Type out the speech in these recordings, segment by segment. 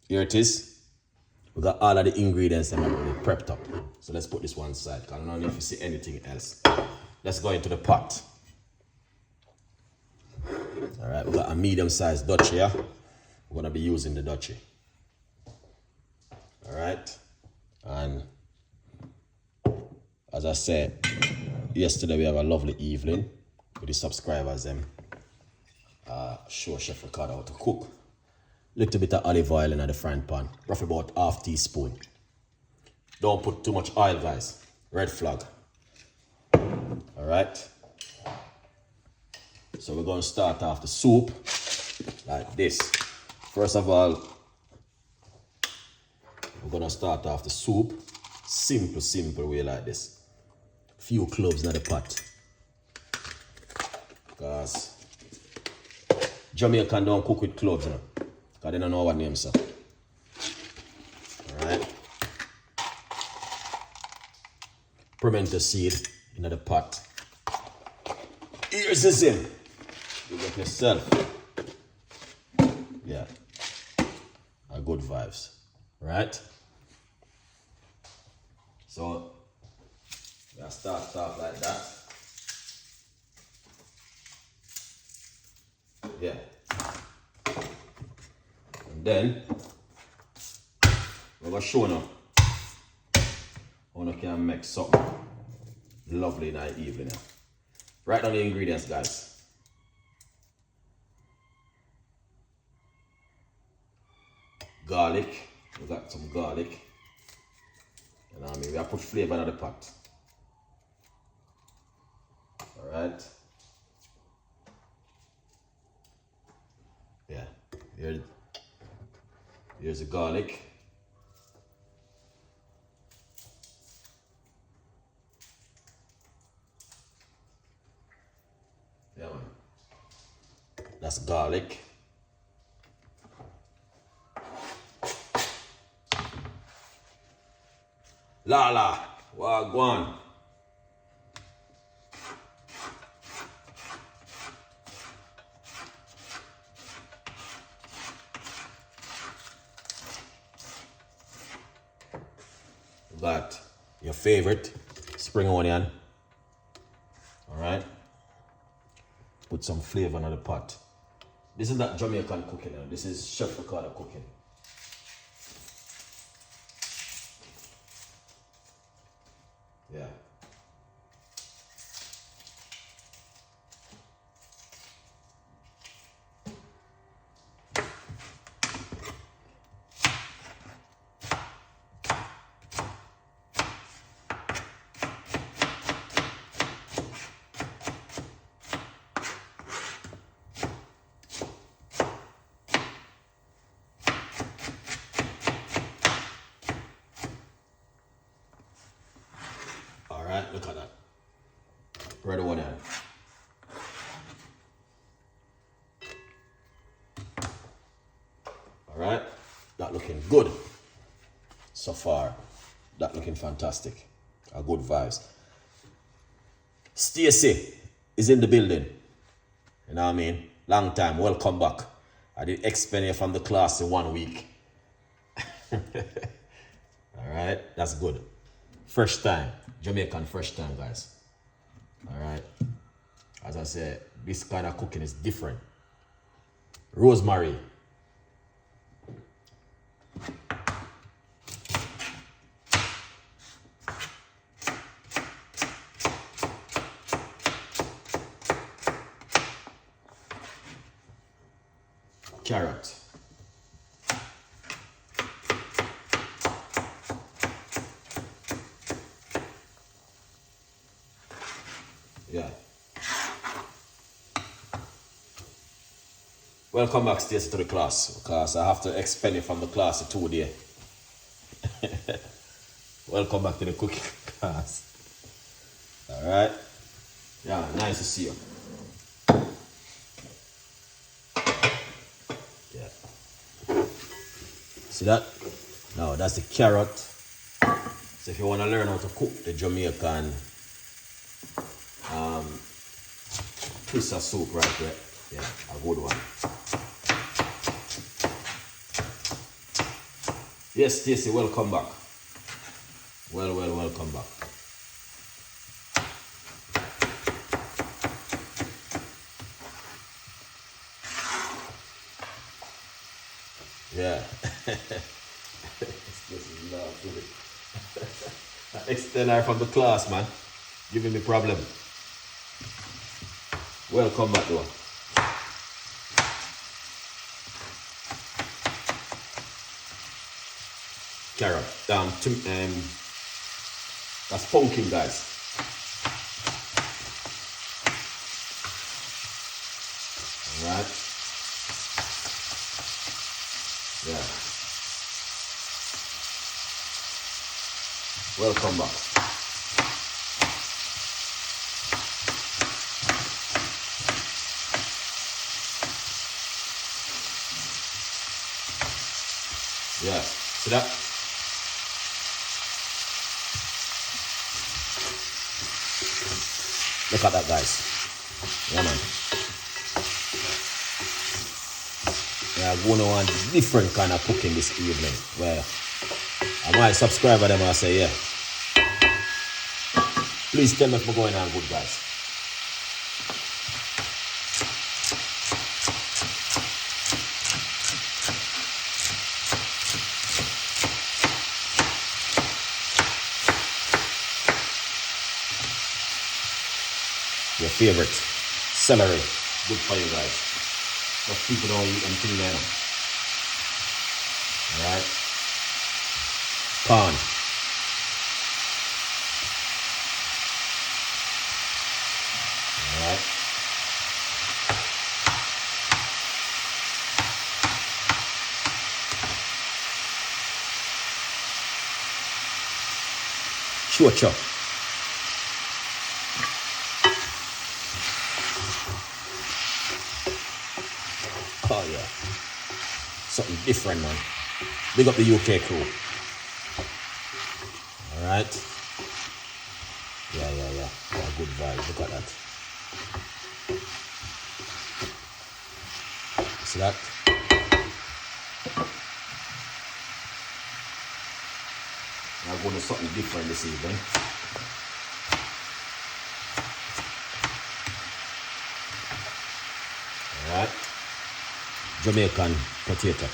Here it is. We got all of the ingredients that are already prepped up. So let's put this one aside, because I don't know if you see anything else. Let's go into the pot. All right, we got a medium-sized Dutch here. We're gonna be using the Dutchie. All right, and as I said, yesterday we have a lovely evening with the subscribers. Show Chef Ricardo how to cook. Little bit of olive oil in the frying pan, roughly about half teaspoon. Don't put too much oil, guys. Red flag. All right. So we're going to start off the soup like this. First of all, we're going to start off the soup simple way like this. Few cloves in the pot. Because Jamaican don't cook with cloves, you know. Because they don't know what names are. Alright. Pimento seed in the pot. Here's the zim. You got yourself. Yeah. A good vibes. Right? So, I start off like that. Yeah. And then, we're going to show now how you can make something lovely in the evening. Write down the ingredients, guys. Garlic. We got some garlic. You know what I mean? We have put flavor in the pot. Alright. Yeah. Here's the garlic. Yeah, man. That's garlic. Lala, wagwan. Got your favorite spring onion. All right. Put some flavor in the pot. This is not Jamaican cooking. This is Chef Ricardo cooking. Yeah. All right, look at that. Red onion. All right, that looking good so far. That looking fantastic. A good vibes. Stacy is in the building. You know what I mean? Long time. Welcome back. I did expand you from the class in 1 week. All right, that's good. First time. Jamaican first time, guys. All right. As I said, this kind of cooking is different. Rosemary. Carrot. Yeah. Welcome back, Stacey, to the class, because I have to expel you from the class for 2 days. Welcome back to the cooking class. All right. Yeah, nice to see you. Yeah. See that? Now that's the carrot. So if you want to learn how to cook the Jamaican pizza soup right there, yeah, a good one. Yes, Stacy, welcome back. Welcome back. Yeah. This is lovely. Extend her from the class, man. Giving me problem. Welcome back, though. Carrot. That's pumpkin, guys. Alright. Yeah. Welcome back. Yeah. See that? Look at that, guys. Yeah, man. Yeah, I'm going to want different kind of cooking this evening. Where I might subscriber them and I say, yeah. Please tell me if we're going on good, guys. Your favorite celery, good for you guys. But people don't eat them thing now. Alright. Corn. Alright. Chocho. Oh yeah. Something different, man. Big up the UK crew. Alright. Yeah. Oh, good vibes. Look at that. See that? I'm going to do something different this evening. Alright. Jamaican potato.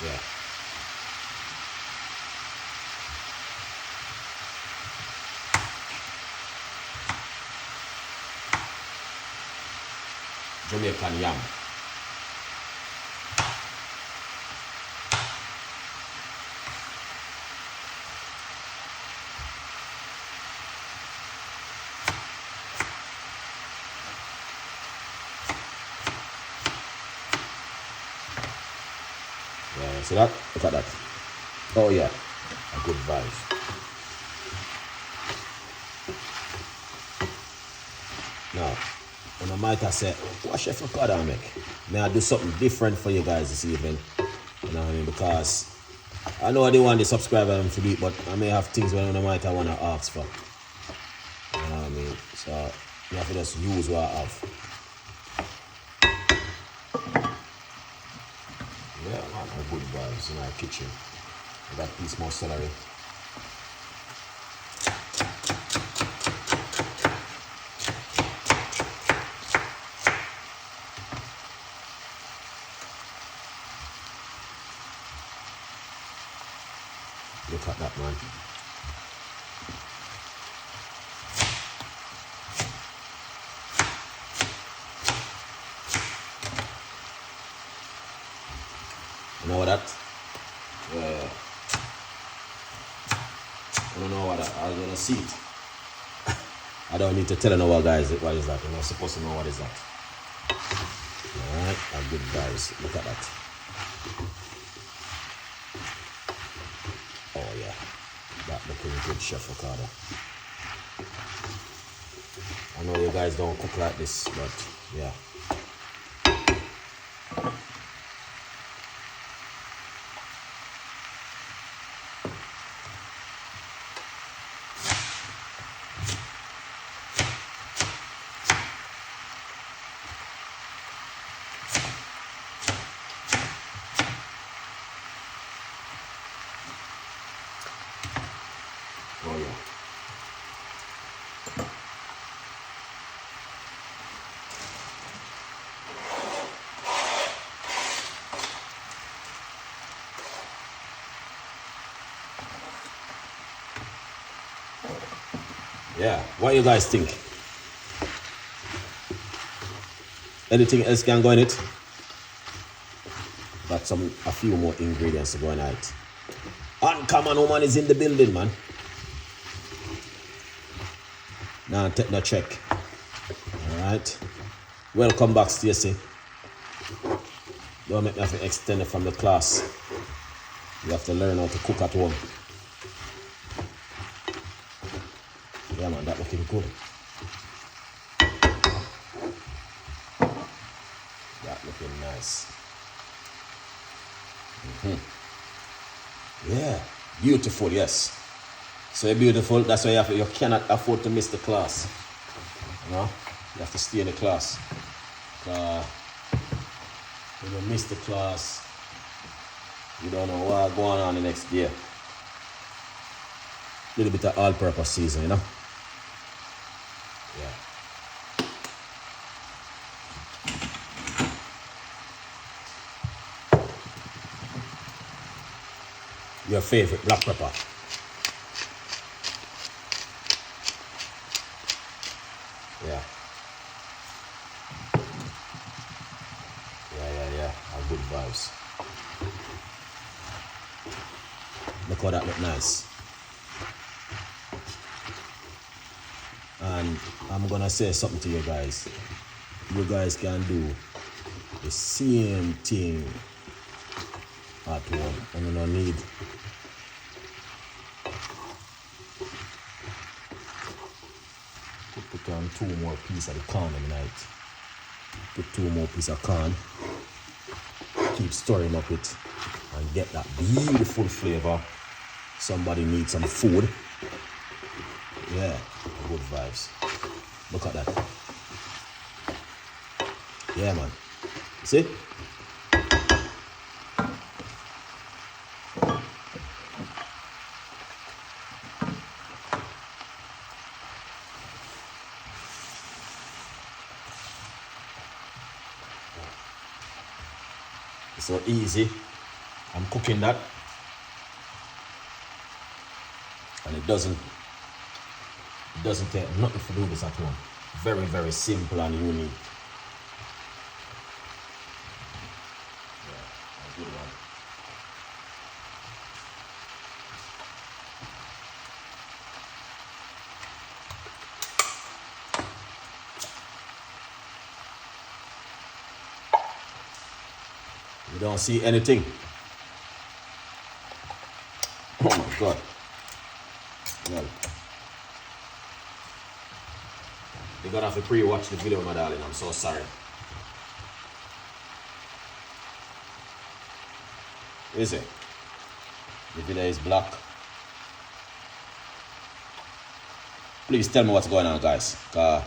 Yeah. Jamaican yam. Yeah, see that? Look at that. Oh yeah, a good vibe. Now, when I might have said, what Chef Ricardo make? May I do something different for you guys this evening? You know what I mean? Because I know I didn't want the subscriber to do it, but I may have things when I might have want to ask for. You know what I mean? So you have to just use what I have. Yeah, man, good vibes in our kitchen. I got piece more celery. Look at that, man. You know what that? Yeah. I don't know what that. I'm gonna see it. I don't need to tell you what guys what is that. You're not supposed to know what is that. Alright, good guys. Look at that. Oh yeah. That looking good, Chef Ricardo. I know you guys don't cook like this, but yeah. Yeah, what you guys think? Anything else can go in it? Got a few more ingredients to go in it. Uncommon woman is in the building, man. Now take no check. Alright. Welcome back, Stacy. Don't make me have to extend it from the class. You have to learn how to cook at home. Yeah, man, that looking good. That looking nice. Yeah, beautiful, yes. So you're beautiful, that's why you cannot afford to miss the class. You know, you have to stay in the class. When you miss the class, you don't know what's going on the next year. Little bit of all-purpose season, you know. Yeah. Your favorite black pepper. Yeah. Yeah. All good vibes. Look how that look nice. And I'm gonna say something to you guys. You guys can do the same thing at home. And you don't need to put on 2 more pieces of the corn tonight. Put 2 more pieces of corn. Keep stirring up it and get that beautiful flavor. Somebody needs some food. Yeah, good vibes. Look at that. Yeah, man. See? It's so easy. I'm cooking that. And it doesn't take nothing to do this at home. Very, very simple and unique. Yeah, a good one. You don't see anything. Oh my God. Well, you're gonna have to pre-watch the video, my darling. I'm so sorry. Is it? The video is black. Please tell me what's going on, guys. Yeah.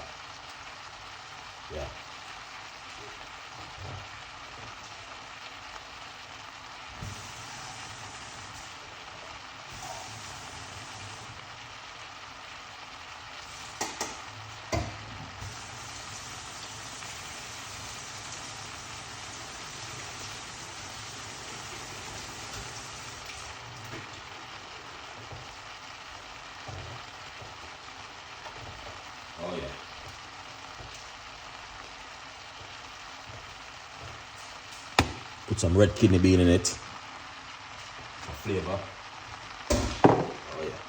Oh yeah. Put some red kidney bean in it for flavor. Oh yeah.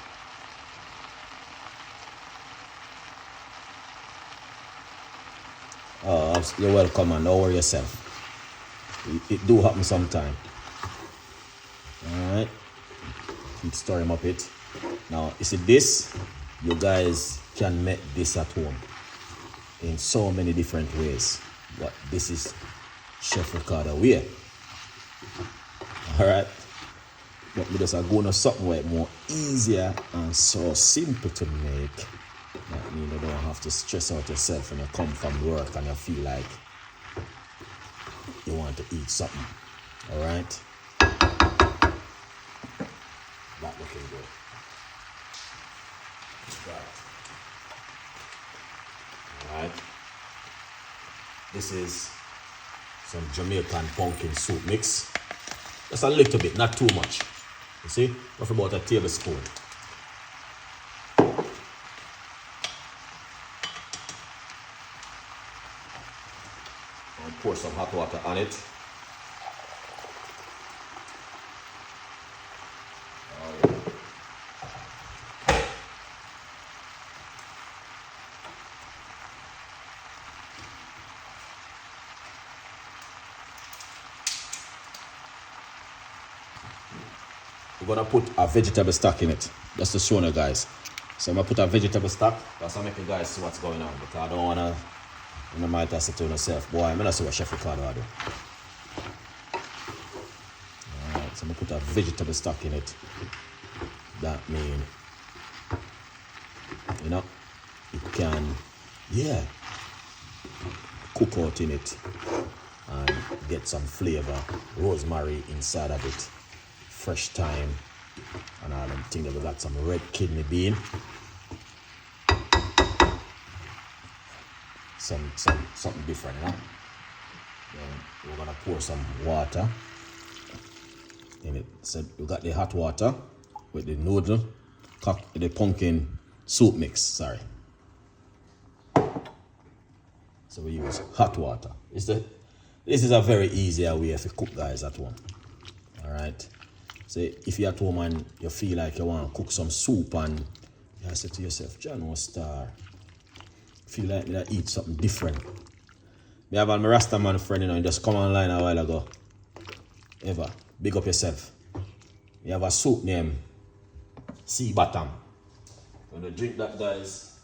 Oh, you're welcome, man. Don't worry yourself. It do happen sometime. Alright. Keep stirring up it. Now, you see this? You guys can make this at home in so many different ways. But this is Chef Ricardo way. Alright. But we just are going to something where it's more easier and so simple to make. That means you don't have to stress out yourself when you come from work and you feel like you want to eat something. Alright. That looking good. Alright. This is some Jamaican pumpkin soup mix. Just a little bit, not too much. You see? Roughly about a tablespoon. pour some hot water on it. We're gonna put a vegetable stock in it. That's the show now, guys. So I'm gonna put a vegetable stock. That's gonna make you guys see what's going on. Because I don't wanna, you might have to say to yourself, boy, I'm gonna see what Chef Ricardo I do. Alright, so I'm gonna put a vegetable stock in it. That means, you know, you can, yeah, cook out in it and get some flavor, rosemary inside of it, fresh thyme, and all them things. We got some red kidney bean, something different, you know. Then we're gonna pour some water in it. So we got the hot water with the noodle, the pumpkin soup mix. Sorry. So we use hot water. This is a very easy way to cook, guys, at home. All right. So if you're at home and you feel like you want to cook some soup and you say to yourself, John, no star, feel like me to eat something different. Me have my Rasta man friend, you know, he just come online a while ago. Ever, big up yourself. You have a soup named Sea Bottom. When you drink that, guys,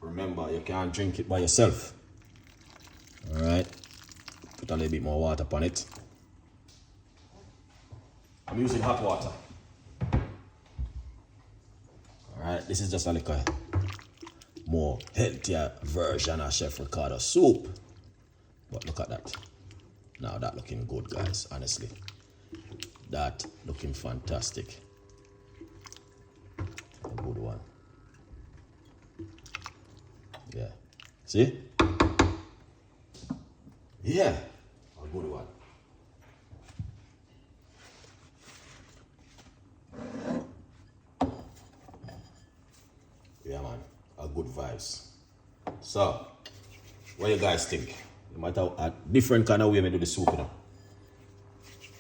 remember you can't drink it by yourself. Alright. Put a little bit more water upon it. I'm using hot water. Alright, this is just a little more healthier version of Chef Ricardo soup. But look at that. Now that looking good, guys, honestly. That looking fantastic. A good one. Yeah. See? Yeah. A good one. Yeah, man. A good vibes. So, what do you guys think? You might have a different kind of way to do the soup, you know.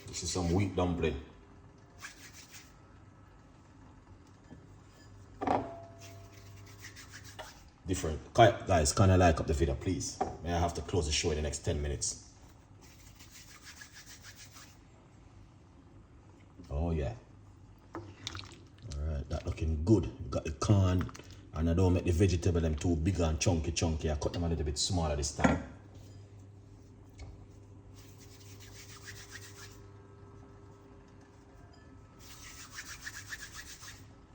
This is some wheat dumpling. Different. Guys, can I like up the video, please? May I have to close the show in the next 10 minutes? Oh, yeah. Alright, that looking good. You got the corn, and I don't make the vegetable them too big and chunky. I cut them a little bit smaller this time.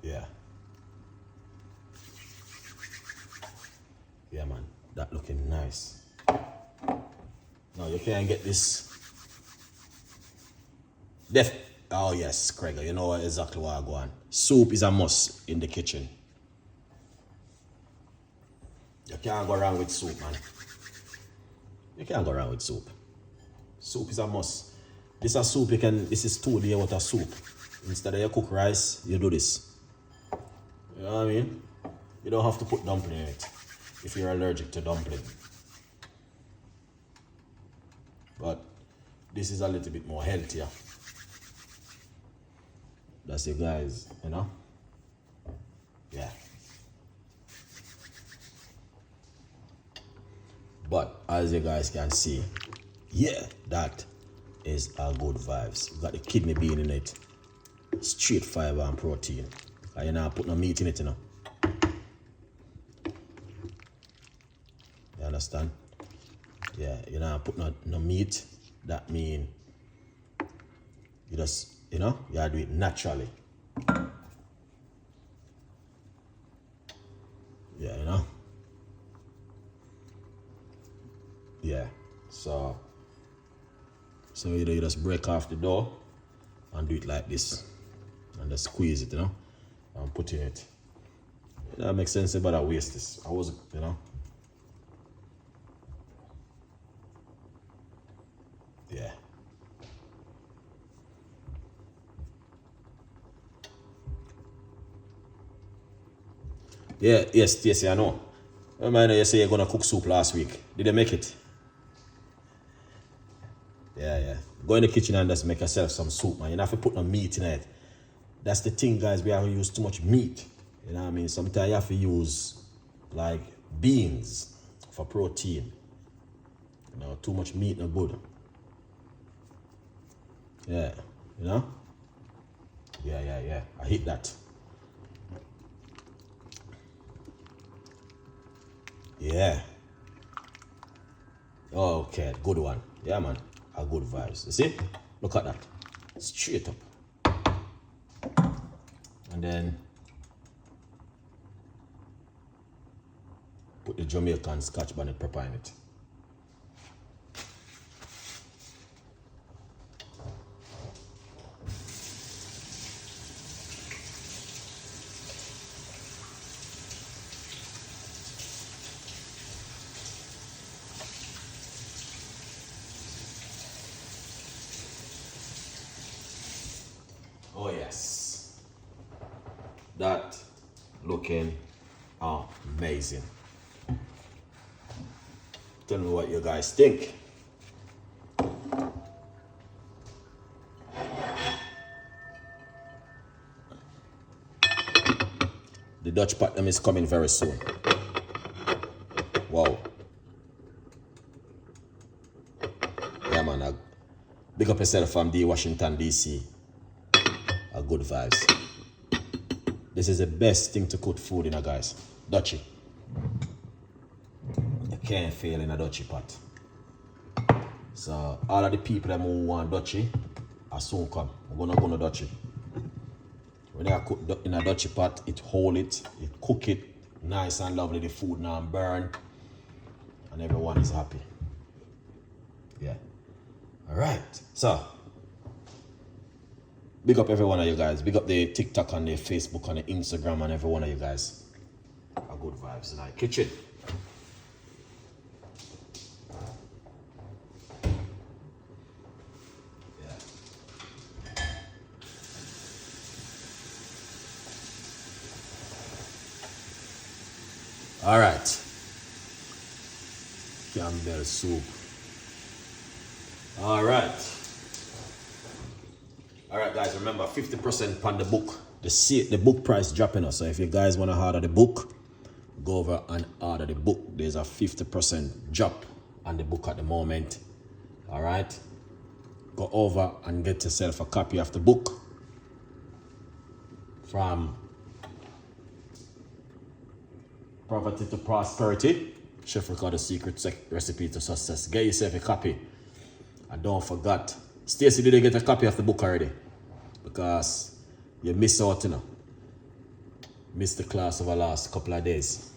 Yeah. Yeah, man. That looking nice. Now you can't get this. Oh yes, Craig. You know exactly what I go on. Soup is a must in the kitchen. You can't go wrong with soup, man. You can't go wrong with soup. Soup is a must. This is soup. This is 2 days worth of soup. Instead of you cook rice, you do this. You know what I mean? You don't have to put dumpling in it if you're allergic to dumpling. But this is a little bit more healthier. That's it, guys, you know? Yeah. But as you guys can see, yeah, that is a good vibes. You got the kidney bean in it. Straight fiber and protein. And you're not putting no meat in it, you know. You understand? Yeah, you're not putting no meat. That means you just, you know, you gotta do it naturally. Yeah, you know? Yeah, so you just break off the dough and do it like this. And just squeeze it, you know? And put in it. That makes sense, but I waste this. I was, you know? Yeah. Yeah, yes, I know. Remember, you say you're gonna cook soup last week. Did they make it? Go in the kitchen and just make yourself some soup, man. You don't have to put no meat in it. That's the thing, guys. We have to use too much meat. You know what I mean? Sometimes you have to use like beans for protein. You know, too much meat no good. Yeah, you know? Yeah. I hit that. Yeah. Okay, good one. Yeah, man. A good vibes. You see? Look at that. Straight up. And then put the Jamaican Scotch bonnet pepper in it. Oh yes, that looking amazing. Tell me what you guys think. The Dutch pot them is coming very soon. Wow. Yeah, man. Big up yourself from the Washington DC. A good vibes. This is the best thing to cook food in, guys. Dutchie. You can't fail in a Dutchie pot. So all of the people that who want Dutchie are soon come. We're gonna go to Dutchie. When I cook in a Dutchie pot, it hold it, cook it nice and lovely. The food now burn, and everyone is happy. Yeah. All right. So big up every one of you guys. Big up the TikTok and the Facebook and the Instagram and every one of you guys. A good vibes in our kitchen. All right, Campbell soup. All right, guys. Remember, 50% on the book. The book price dropping us. So if you guys want to order the book, go over and order the book. There's a 50% drop on the book at the moment. All right, go over and get yourself a copy of the book from Poverty to Prosperity, Chef Ricardo Secret Recipe to Success. Get yourself a copy. And don't forget, Stacy, did you get a copy of the book already? Because you missed out, you know. Missed the class over the last couple of days.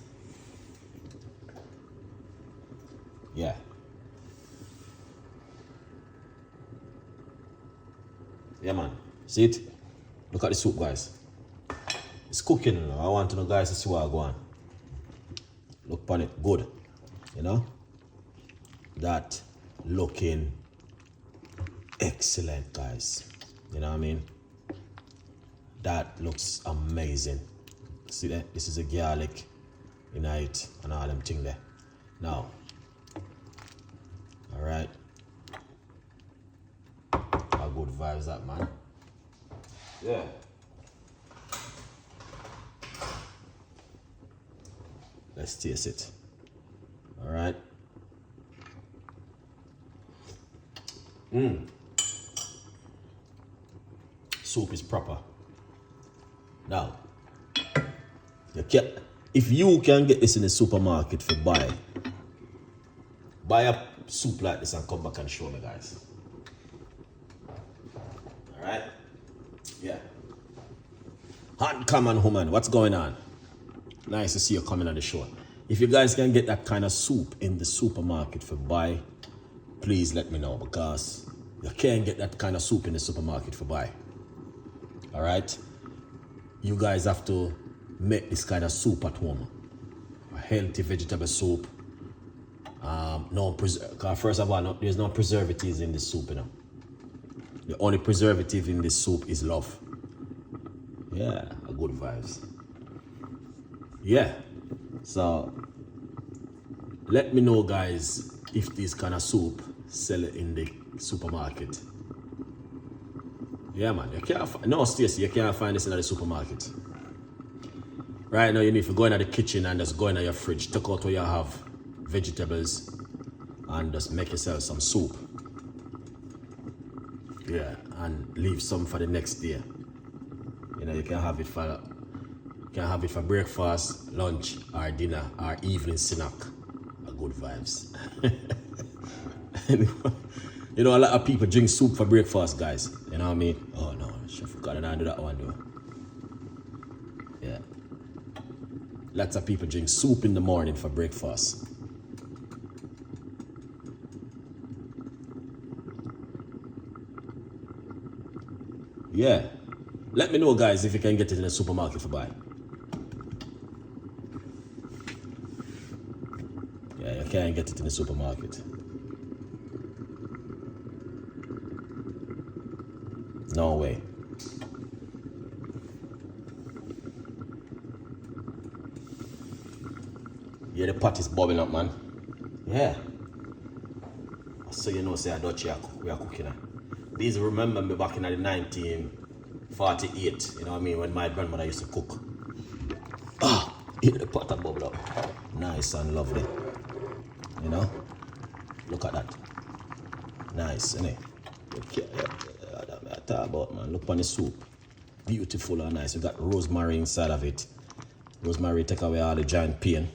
Yeah. Yeah, man. See it? Look at the soup, guys. It's cooking, you know. I want to know, guys, to see what I go on. Look upon it, good. You know? That looking excellent, guys. You know what I mean? That looks amazing. See that? This is a garlic in it and all them thing there. Now, all right. How good vibes that, man? Yeah. Let's taste it. All right. Soup is proper. Now, if you can get this in the supermarket for buy a soup like this and come back and show me, guys. All right. Yeah. Uncommon woman, what's going on? Nice to see you coming on the show. If you guys can get that kind of soup in the supermarket for buy, please let me know, because you can't get that kind of soup in the supermarket for buy. All right? You guys have to make this kind of soup at home. A healthy vegetable soup. First of all, there's no preservatives in this soup, you know. The only preservative in this soup is love. Yeah, a good vibes. Yeah, so let me know, guys, if this kind of soup sell it in the supermarket. Yeah, man. You can't no, Stacey, you can't find this in the supermarket. Right now, you need to go into the kitchen and just go into your fridge, take out where you have vegetables, and just make yourself some soup. Yeah, and leave some for the next day. You know, you can have it for breakfast, lunch, or dinner, or evening snack. A good vibes. You know, a lot of people drink soup for breakfast, guys. You know what I mean? Oh no, Chef Ricardo don't do that one though. Yeah. Lots of people drink soup in the morning for breakfast. Yeah. Let me know, guys, if you can get it in the supermarket for buy. Yeah, you can't get it in the supermarket. No way. Yeah, the pot is bubbling up, man. Yeah. So you know, say I Dutch we are cooking. These remember me back in the 1948, you know what I mean, when my grandmother used to cook. Ah, the pot and bubble up. Nice and lovely. You know? Look at that. Nice, isn't it? That I talk about, man. Look on the soup. Beautiful and nice. We got rosemary inside of it. Rosemary take away all the giant pain.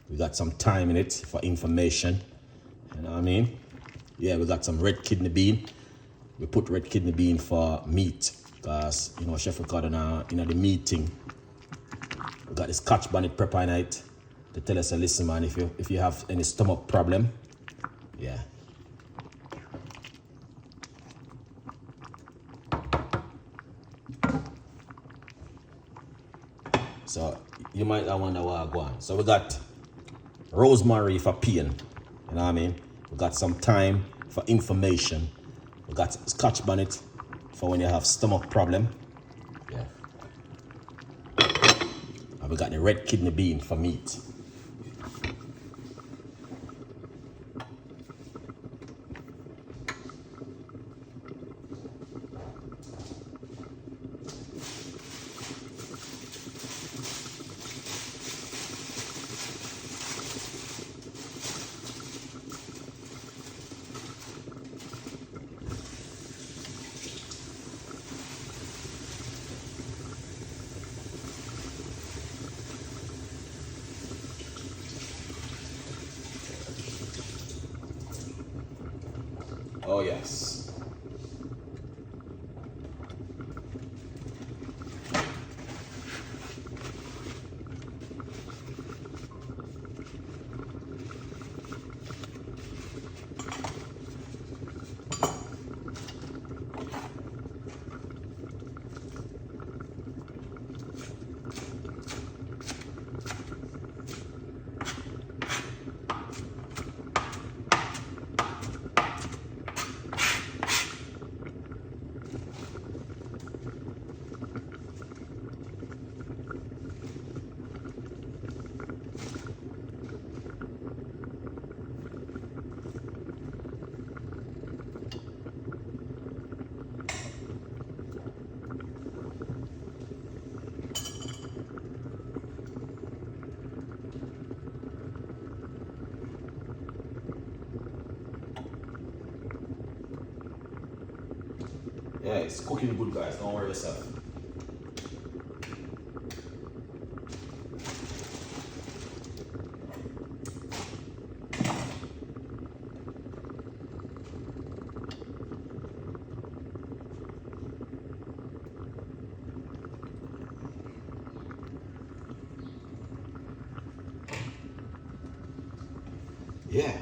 We got some thyme in it for information. You know what I mean? Yeah, we got some red kidney bean. We put red kidney bean for meat. Because, you know, Chef Ricardo now, you know, the meat thing. We got the Scotch bonnet pepper in it. To tell us, listen, man, if you have any stomach problem, yeah. So you might wonder why I go on. So we got rosemary for pain, you know what I mean? We got some thyme for information. We got Scotch bonnet for when you have stomach problem. Yeah. And we got the red kidney bean for meat. Oh yes. Yeah, it's cooking good, guys. Don't worry yourself. Yeah,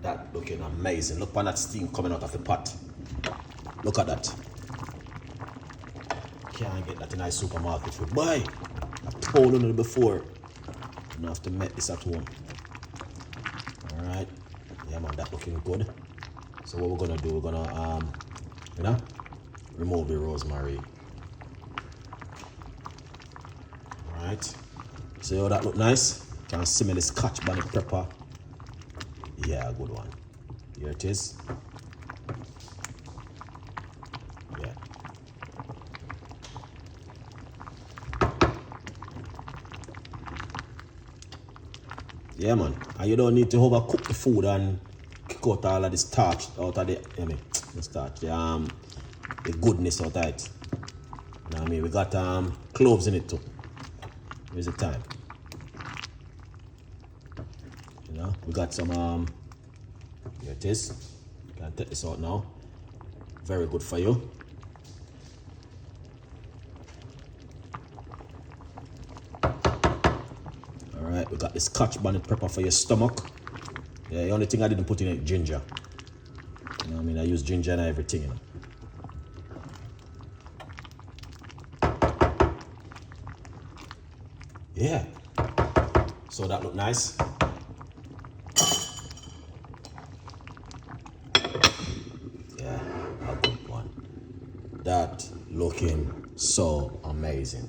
that looking amazing. Look at that steam coming out of the pot. Look at that. Can't get that in a supermarket for buy. I told you before. You don't have to make this at home. Alright. Yeah man, that looking good. So what we're gonna do, we're gonna you know, remove the rosemary. Alright. See how that look nice? Can smell the Scotch bonnet pepper. Yeah, good one. Here it is. Yeah. Yeah, man. And you don't need to overcook the food and kick out all of the starch out of the starch, the goodness out of it. You know what I mean? We got cloves in it too. Where's the time? You know, we got some here it is. You can take this out now. Very good for you. Alright, we got this Scotch bonnet pepper for your stomach. Yeah, the only thing I didn't put in it, ginger. You know what I mean? I use ginger and everything, you know. Yeah. So that look nice. Yeah, a good one. That looking so amazing.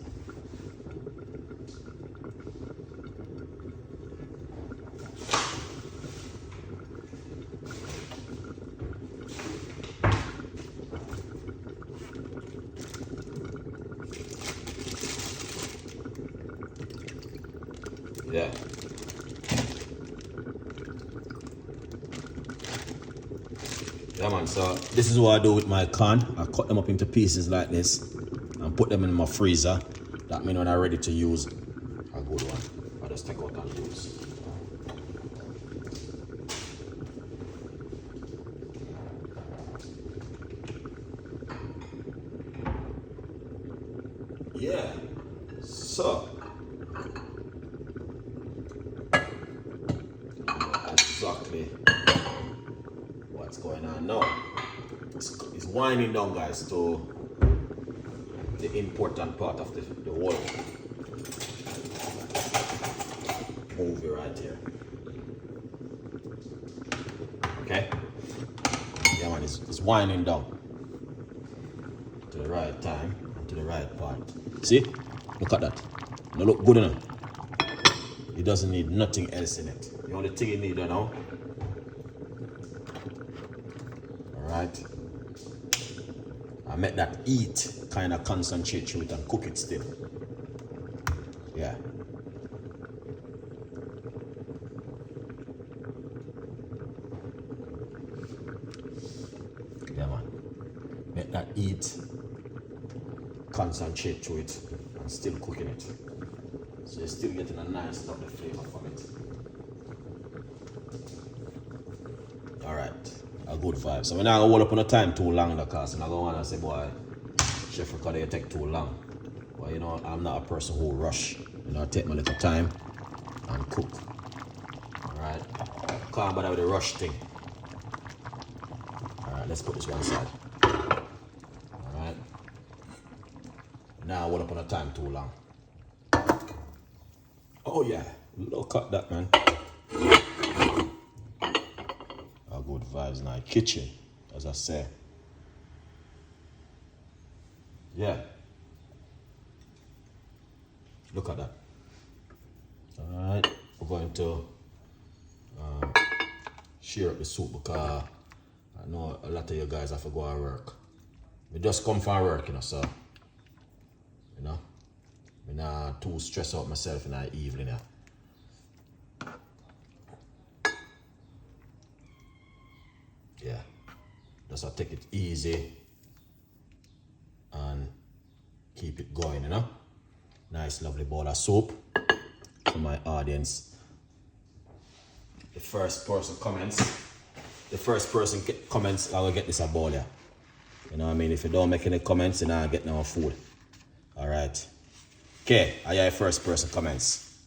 Yeah. Yeah, man, so this is what I do with my corn. I cut them up into pieces like this and put them in my freezer. That means when I'm ready to use a good one, I just take out and use. Yeah, so exactly what's going on now. It's winding down, guys, to the important part of the whole movie right here. Okay? Yeah, man, it's winding down to the right time and to the right part. See? Look at that. Now look good enough. It doesn't need nothing else in it. The only thing you need now. Alright. I make that heat kind of concentrate through it and cook it still. Yeah. Yeah, man. Make that heat concentrate through it and still cooking it. So you're still getting a nice lovely flavor from it. Alright, a good vibe. So we're not gonna hold up on the time too long because I'm not gonna wanna say, boy, Chef Ricardo, you take too long. Well, you know, I'm not a person who rush. You know, I take my little time and cook. Alright. Can't bother with the rush thing. Alright, let's put this one aside. Alright. Now I hold up on the time too long. Oh yeah, look at that, man. A good vibes in our kitchen, as I say. Yeah. Look at that. Alright, we're going to share up the soup because I know a lot of you guys have to go to work. We just come from work, you know, so, you know. I'm not too stressed out myself in the evening. Yeah. Just I take it easy and keep it going, you know. Nice lovely bowl of soup for my audience. The first person comments, I will get this a bowl, yeah. You know what I mean? If you don't make any comments, then I get no food. Alright. Okay, I hear first person comments.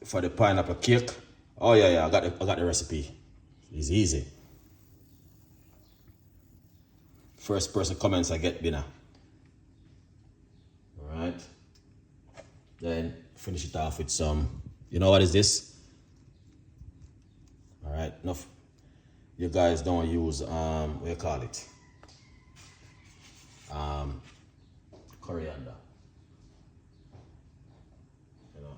For the pineapple cake. Oh yeah, I got the recipe. It's easy. First person comments, I get dinner. Alright. Then finish it off with some, you know what is this? Alright, enough. You guys don't use what do you call it? Coriander. You know.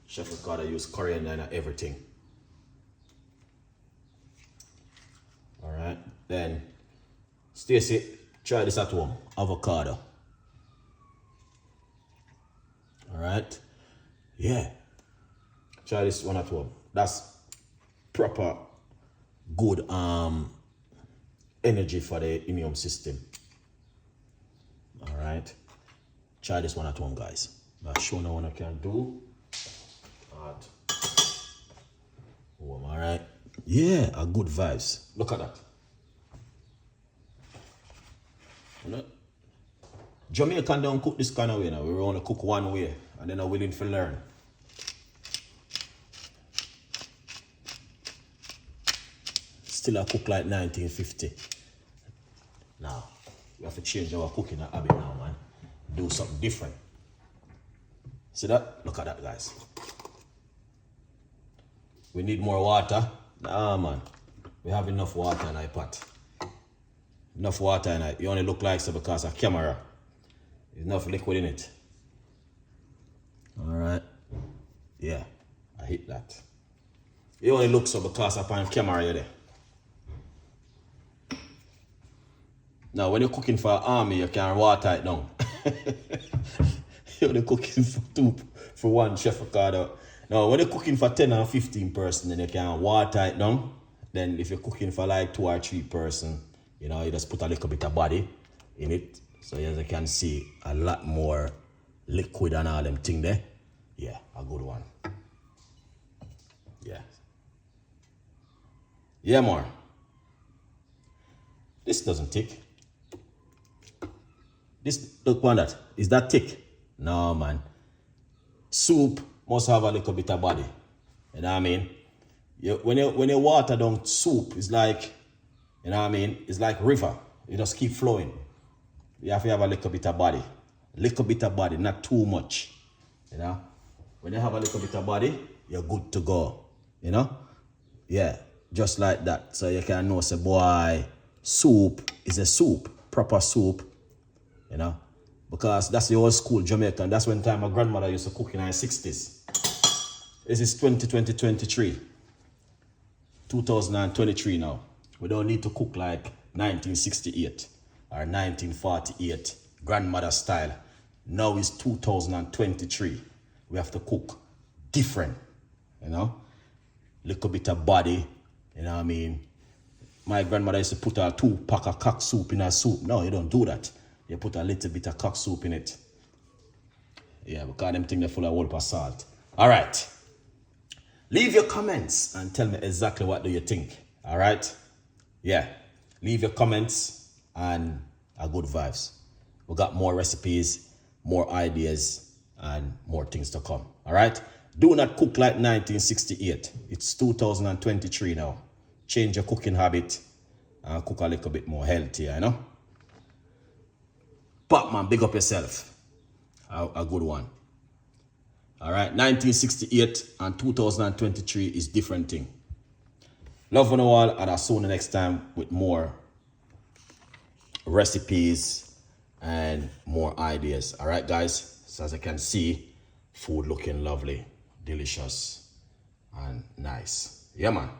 Chef Ricardo use coriander in everything. Alright. Then Stacy, try this at home. Avocado. right? Yeah. Try this one at home. That's proper good energy for the immune system. All right. Try this one at home, guys. I'll show you what I can do. All right. Yeah, a good vibes. Look at that. You know? Jamaican don't cook this kind of way now. We only cook one way and then are willing to learn. Still I cook like 1950. Now, we have to change our cooking habit now, man. Do something different. See that? Look at that, guys. We need more water. Nah, man. We have enough water in our pot. Enough water in it. You only look like so because of camera. There's enough liquid in it. Alright. Yeah. I hit that. You only look so because of on camera you're there. Now when you're cooking for an army, you can water it down. You're only cooking for one Chef Ricardo. Now when you're cooking for 10 or 15 person, then you can water it down. Then if you're cooking for like 2 or 3 person, you know, you just put a little bit of body in it. So as you can see, a lot more liquid and all them thing there. Yeah, a good one. Yeah. Yeah, more. This doesn't tick. This, look on that. Is that thick? No, man. Soup must have a little bit of body. You know what I mean? When you water down soup, it's like, you know what I mean? It's like river. You just keep flowing. You have to have a little bit of body. Little bit of body, not too much. You know? When you have a little bit of body, you're good to go. You know? Yeah, just like that. So you can know, say, boy, soup is a soup. Proper soup. You know? Because that's the old school Jamaican. That's when time my grandmother used to cook in her 60s. This is 2023. 2023 now. We don't need to cook like 1968 or 1948 grandmother style. Now it's 2023. We have to cook different, you know? Little bit of body, you know what I mean? My grandmother used to put a 2-pack of cock soup in her soup. No, you don't do that. You put a little bit of cock soup in it. Yeah, because them things are full of whole of salt. All right. Leave your comments and tell me exactly what do you think. All right? Yeah. Leave your comments and a good vibes. We got more recipes, more ideas, and more things to come. All right? Do not cook like 1968. It's 2023 now. Change your cooking habit and cook a little bit more healthier, you know? Pop, man, big up yourself. A good one. All right, 1968 and 2023 is different thing. Love on all, and I'll see you next time with more recipes and more ideas. All right, guys. So as you can see, food looking lovely, delicious, and nice. Yeah, man.